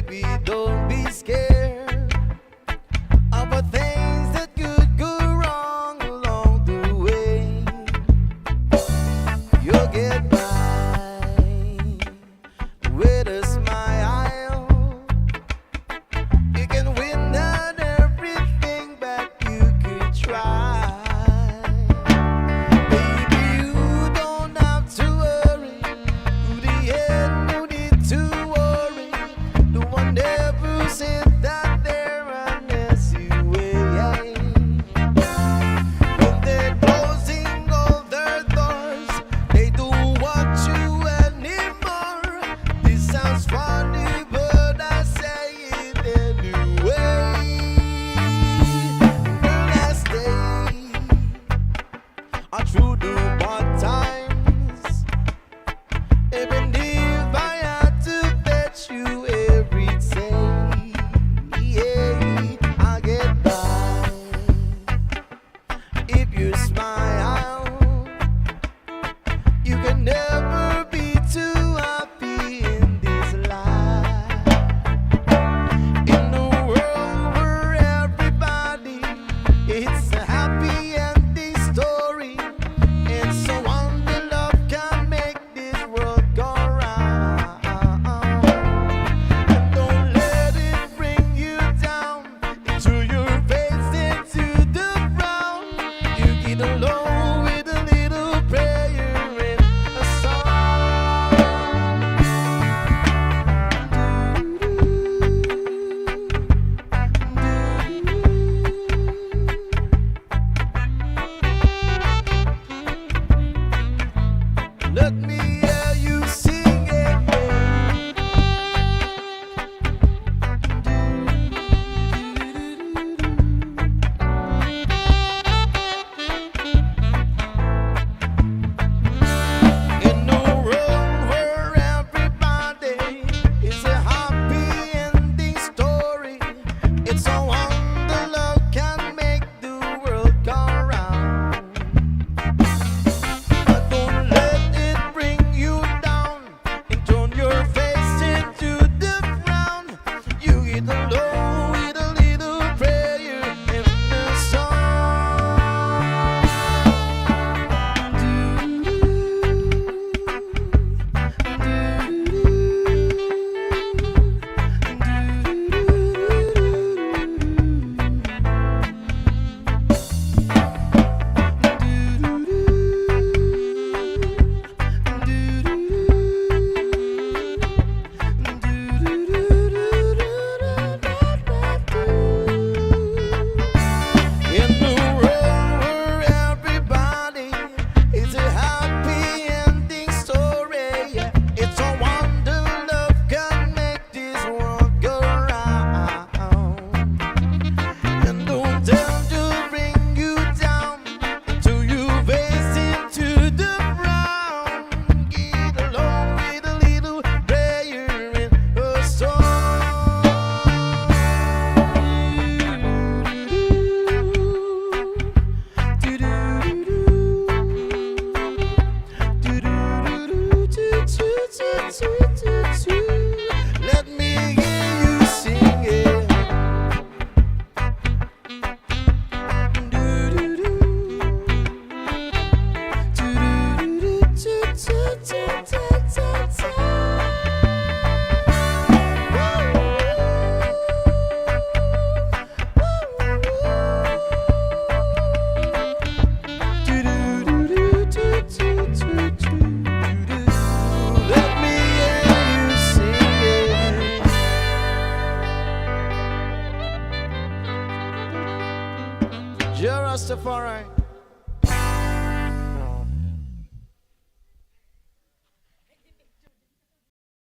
baby, don't be scared of the things that could go wrong along the way. You'll get by with a smile. You can win at everything, but you could try. Baby, you don't have to worry. To the end, no need to worry. No one ever said that they're unless you wait. When they're closing all their doors, they don't want you anymore. This sounds funny, but I say it anyway. Girl, I stay through the bad times, even if I had to fetch you every day. Yeah, I get by if you smile. You can never be too happy in this life. In a world where everybody, it's a happy ending story. And so on, the love can make this world go round. And don't let it bring you down into your face, into the ground. You get along with a little prayer and a song. Let me hear you sing it. In a world where everybody is a happy ending story, it's so wonder love can make the world go round. But don't let it bring you down and turn your face into the ground. You get alone with a little prayer and a song. In a world where everybody is a happy ending story, yeah, it's a wonder love can make this world go round. And don't tell to bring you down until you face into the ground. Get along with a little prayer and a song. Let me hear you sing it. Let me hear you sing it. Jah Rastafari.